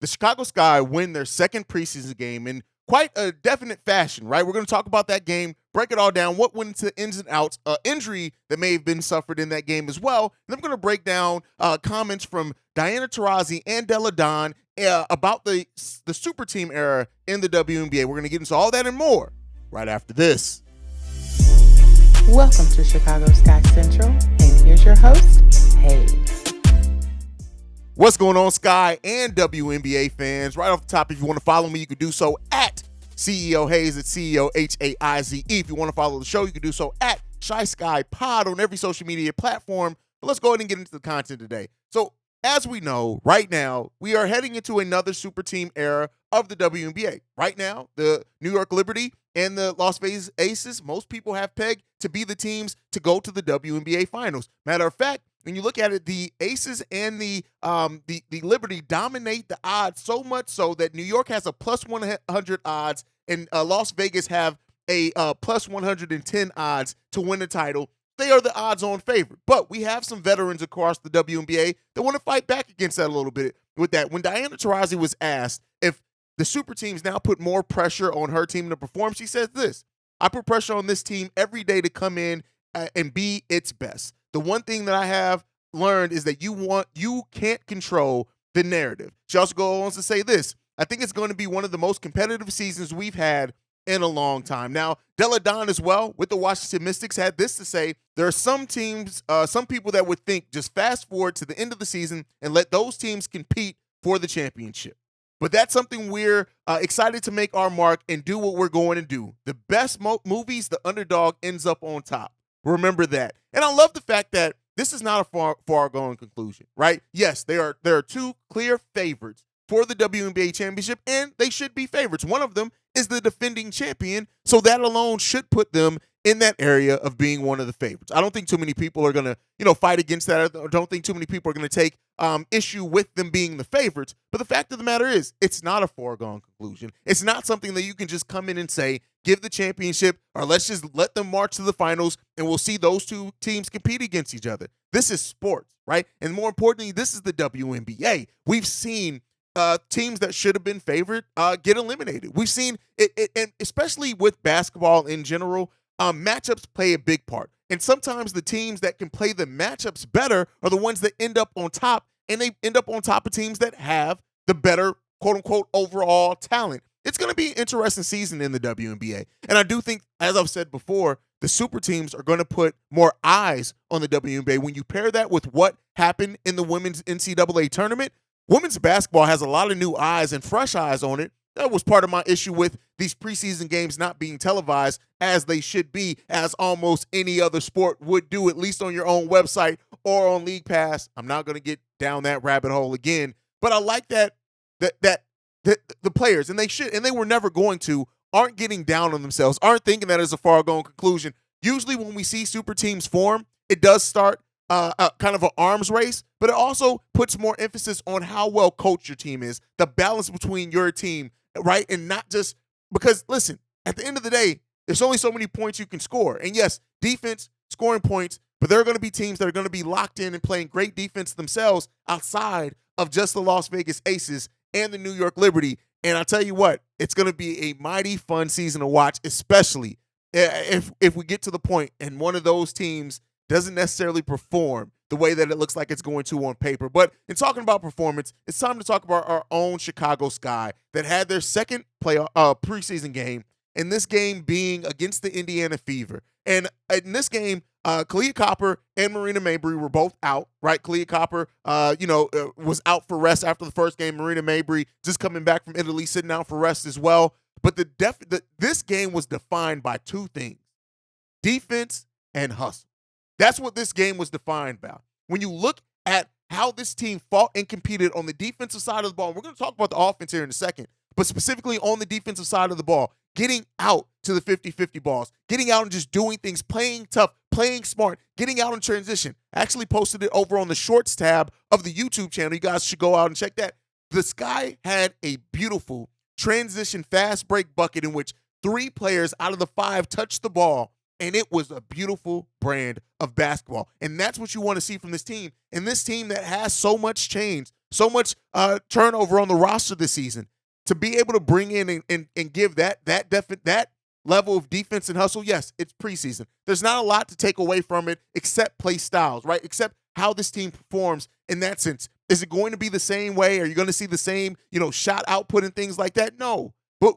the Chicago Sky win their second preseason game in quite a definite fashion, right? We're going to talk about that game, break it all down, what went into the ins and outs, injury that may have been suffered in that game as well. And I'm going to break down comments from Diana Taurasi and Delle about the super team era in the WNBA. We're going to get into all that and more right after this. Welcome to Chicago Sky Central, and here's your host, Haize. What's going on, Sky and WNBA fans? Right off the top, if you want to follow me, you can do so at CEO Haize, at CEO Haize. If you want to follow the show, you can do so at Shy Sky Pod on every social media platform. But let's go ahead and get into the content today. So, as we know, right now, we are heading into another super team era of the WNBA. Right now, the New York Liberty and the Las Vegas Aces, most people have pegged to be the teams to go to the WNBA Finals. Matter of fact, when you look at it, the Aces and the Liberty dominate the odds so much so that New York has a plus 100 odds and Las Vegas have a plus 110 odds to win the title. They are the odds-on favorite. But we have some veterans across the WNBA that want to fight back against that a little bit with that. When Diana Taurasi was asked if the super teams now put more pressure on her team to perform, she says this: I put pressure on this team every day to come in and be its best. The one thing that I have learned is that you can't control the narrative. She also goes on to say this: I think it's going to be one of the most competitive seasons we've had in a long time. Now, Delle as well, with the Washington Mystics, had this to say: there are some teams, some people that would think just fast forward to the end of the season and let those teams compete for the championship. But that's something we're excited to make our mark and do what we're going to do. The best movies, the underdog ends up on top. Remember that. And I love the fact that this is not a far-going conclusion, right? Yes, there are two clear favorites for the WNBA championship, and they should be favorites. One of them is the defending champion, so that alone should put them in that area of being one of the favorites. I don't think too many people are going to, fight against that. I don't think too many people are going to take issue with them being the favorites. But the fact of the matter is, it's not a foregone conclusion. It's not something that you can just come in and say, give the championship, or let's just let them march to the finals, and we'll see those two teams compete against each other. This is sports, right? And more importantly, this is the WNBA. We've seen teams that should have been favored get eliminated. We've seen it, and especially with basketball in general, matchups play a big part. And sometimes the teams that can play the matchups better are the ones that end up on top, and they end up on top of teams that have the better, quote-unquote, overall talent. It's going to be an interesting season in the WNBA. And I do think, as I've said before, the super teams are going to put more eyes on the WNBA. When you pair that with what happened in the women's NCAA tournament, women's basketball has a lot of new eyes and fresh eyes on it. That was part of my issue with these preseason games not being televised as they should be, as almost any other sport would do, at least on your own website or on League Pass. I'm not going to get down that rabbit hole again, but I like that the players, and they should, and they were never going to, aren't getting down on themselves, aren't thinking that as a far-going conclusion. Usually when we see super teams form, it does start kind of an arms race, but it also puts more emphasis on how well coached your team is, the balance between your team, right? And not just because, listen, at the end of the day, there's only so many points you can score. And yes, defense, scoring points, but there are going to be teams that are going to be locked in and playing great defense themselves outside of just the Las Vegas Aces and the New York Liberty. And I tell you what, it's going to be a mighty fun season to watch, especially if we get to the point and one of those teams doesn't necessarily perform the way that it looks like it's going to on paper. But in talking about performance, it's time to talk about our own Chicago Sky that had their second preseason game, and this game being against the Indiana Fever. And in this game, Kahleah Copper and Marina Mabrey were both out, right? Kahleah Copper, was out for rest after the first game. Marina Mabrey just coming back from Italy, sitting out for rest as well. But this game was defined by two things: defense and hustle. That's what this game was defined by. When you look at how this team fought and competed on the defensive side of the ball, and we're going to talk about the offense here in a second, but specifically on the defensive side of the ball, getting out to the 50-50 balls, getting out and just doing things, playing tough, playing smart, getting out in transition. I actually posted it over on the Shorts tab of the YouTube channel. You guys should go out and check that. The Sky had a beautiful transition fast break bucket in which 3 players out of the 5 touched the ball, and it was a beautiful brand of basketball. And that's what you want to see from this team. And this team that has so much change, so much turnover on the roster this season. To be able to bring in and give that level of defense and hustle, yes, it's preseason. There's not a lot to take away from it except play styles, right? Except how this team performs in that sense. Is it going to be the same way? Are you going to see the same, shot output and things like that? No. But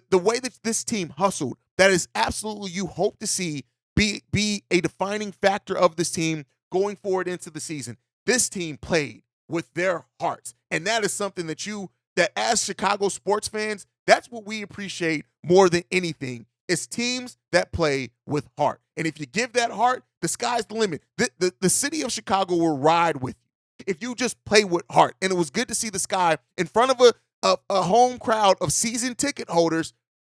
the way that this team hustled, that is absolutely you hope to see be a defining factor of this team going forward into the season. This team played with their hearts. And that is something that as Chicago sports fans, that's what we appreciate more than anything. It's teams that play with heart. And if you give that heart, the sky's the limit. The city of Chicago will ride with you if you just play with heart. And it was good to see the Sky in front of a home crowd of season ticket holders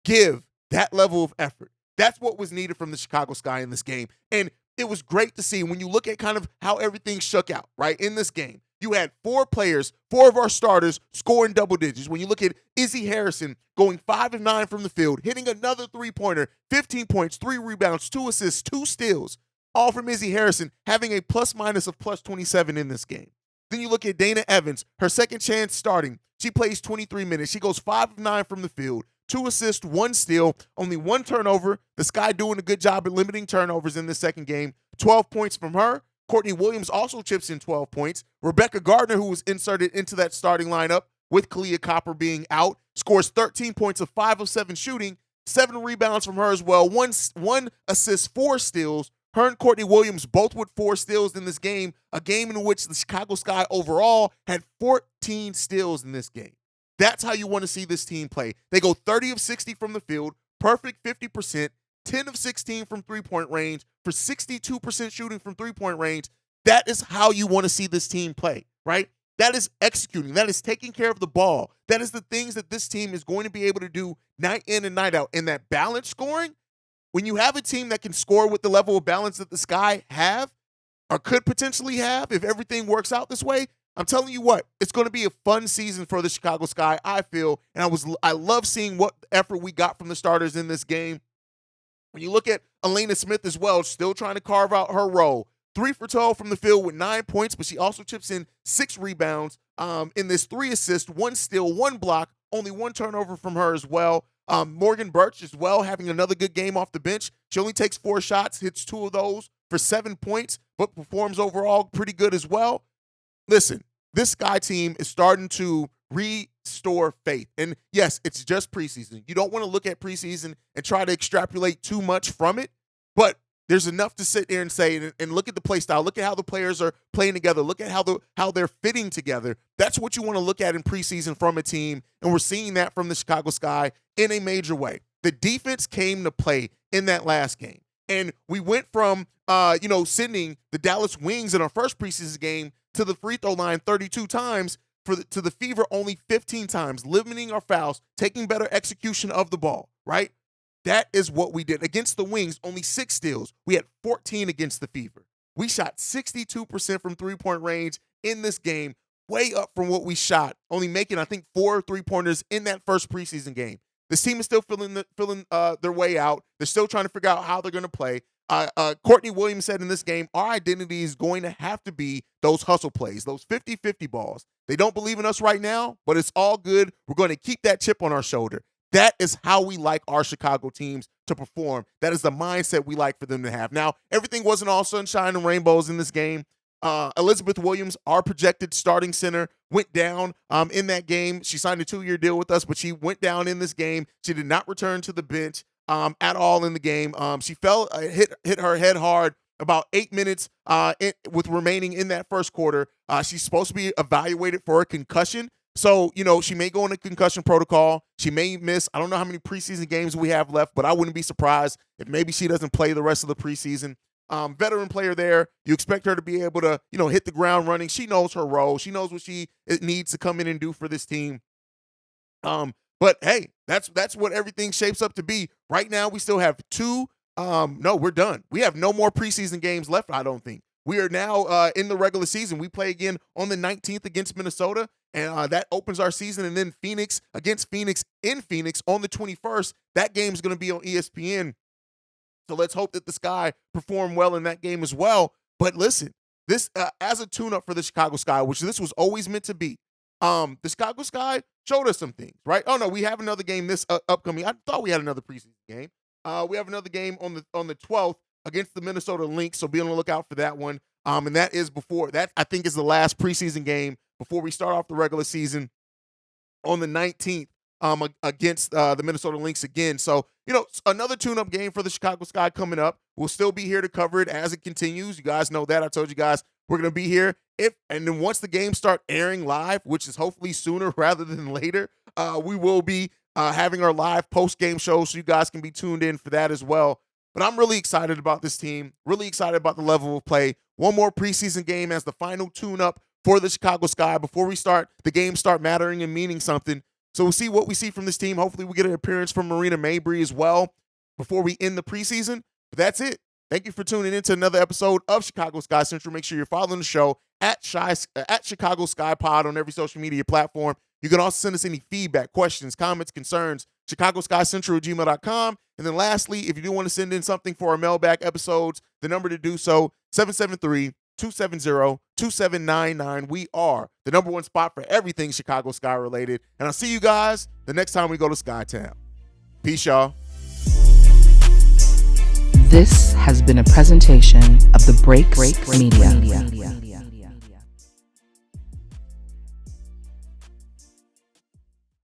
give that level of effort. That's what was needed from the Chicago Sky in this game. And it was great to see when you look at kind of how everything shook out, right, in this game. You had four of our starters scoring double digits. When you look at Izzy Harrison going 5 of 9 from the field, hitting another three-pointer, 15 points, 3 rebounds, 2 assists, 2 steals, all from Izzy Harrison, having a plus-minus of plus 27 in this game. Then you look at Dana Evans, her second chance starting. She plays 23 minutes. She goes 5 of 9 from the field, 2 assists, 1 steal, only 1 turnover. The Sky doing a good job at limiting turnovers in the second game. 12 points from her. Courtney Williams also chips in 12 points. Rebecca Gardner, who was inserted into that starting lineup with Kalia Copper being out, scores 13 points of 5 of 7 shooting, 7 rebounds from her as well, 1 assist, 4 steals. Her and Courtney Williams both with 4 steals in this game, a game in which the Chicago Sky overall had 14 steals in this game. That's how you want to see this team play. They go 30 of 60 from the field, perfect 50%, 10 of 16 from three-point range for 62% shooting from three-point range. That is how you want to see this team play, right? That is executing. That is taking care of the ball. That is the things that this team is going to be able to do night in and night out. And that balance scoring, when you have a team that can score with the level of balance that the Sky have or could potentially have if everything works out this way, I'm telling you what, it's going to be a fun season for the Chicago Sky, I feel. And I love seeing what effort we got from the starters in this game. When you look at Elena Smith as well, still trying to carve out her role. 3 for 12 from the field with 9 points, but she also chips in 6 rebounds in this 3 assists, 1 steal, 1 block, only 1 turnover from her as well. Morgan Birch as well, having another good game off the bench. She only takes 4 shots, hits 2 of those for 7 points, but performs overall pretty good as well. Listen, this Sky team is starting to restore faith. And yes, it's just preseason. You don't want to look at preseason and try to extrapolate too much from it, but there's enough to sit there and say and look at the play style. Look at how the players are playing together. Look at how they're fitting together. That's what you want to look at in preseason from a team, and we're seeing that from the Chicago Sky in a major way. The defense came to play in that last game, and we went from sending the Dallas Wings in our first preseason game to the free throw line 32 times to the Fever only 15 times, limiting our fouls, taking better execution of the ball, right? That is what we did. Against the Wings, only 6 steals. We had 14 against the Fever. We shot 62% from three-point range in this game, way up from what we shot, only making, I think, 4 three-pointers in that first preseason game. This team is still filling their way out. They're still trying to figure out how they're going to play. Courtney Williams said in this game, our identity is going to have to be those hustle plays, those 50-50 balls. They don't believe in us right now, but it's all good. We're going to keep that chip on our shoulder. That is how we like our Chicago teams to perform. That is the mindset we like for them to have. Now, everything wasn't all sunshine and rainbows in this game. Elizabeth Williams, our projected starting center, went down in that game. She signed a 2-year deal with us, but she went down in this game. She did not return to the bench at all in the game. She hit her head hard about 8 minutes with remaining in that first quarter. She's supposed to be evaluated for a concussion. So, she may go into concussion protocol. She may miss. I don't know how many preseason games we have left, but I wouldn't be surprised if maybe she doesn't play the rest of the preseason. Veteran player there. You expect her to be able to, hit the ground running. She knows her role. She knows what she needs to come in and do for this team. But hey, that's what everything shapes up to be. Right now, we still have 2. No, we're done. We have no more preseason games left, I don't think. We are now in the regular season. We play again on the 19th against Minnesota, and that opens our season. And then Phoenix against Phoenix in Phoenix on the 21st. That game is going to be on ESPN. So let's hope that the Sky perform well in that game as well. But listen, this as a tune-up for the Chicago Sky, which this was always meant to be. The Chicago Sky showed us some things, right? Oh no, we have another game this upcoming. I thought we had another preseason game. We have another game on the 12th against the Minnesota Lynx, so be on the lookout for that one. And that is before that. I think is the last preseason game before we start off the regular season on the 19th against the Minnesota Lynx again. So, another tune-up game for the Chicago Sky coming up. We'll still be here to cover it as it continues. You guys know that. I told you guys we're going to be here. And then once the games start airing live, which is hopefully sooner rather than later, we will be having our live post-game show, so you guys can be tuned in for that as well. But I'm really excited about this team, really excited about the level of play. One more preseason game as the final tune-up for the Chicago Sky before the games start mattering and meaning something. So we'll see what we see from this team. Hopefully we get an appearance from Marina Mabry as well before we end the preseason. But that's it. Thank you for tuning in to another episode of Chicago Sky Central. Make sure you're following the show at Chicago Sky Pod on every social media platform. You can also send us any feedback, questions, comments, concerns, ChicagoSkyCentral@gmail.com. And then lastly, if you do want to send in something for our mailbag episodes, the number to do so, 773-270-2799. We are the number one spot for everything Chicago Sky related. And I'll see you guys the next time we go to Skytown. Peace, y'all. This has been a presentation of the Break Media.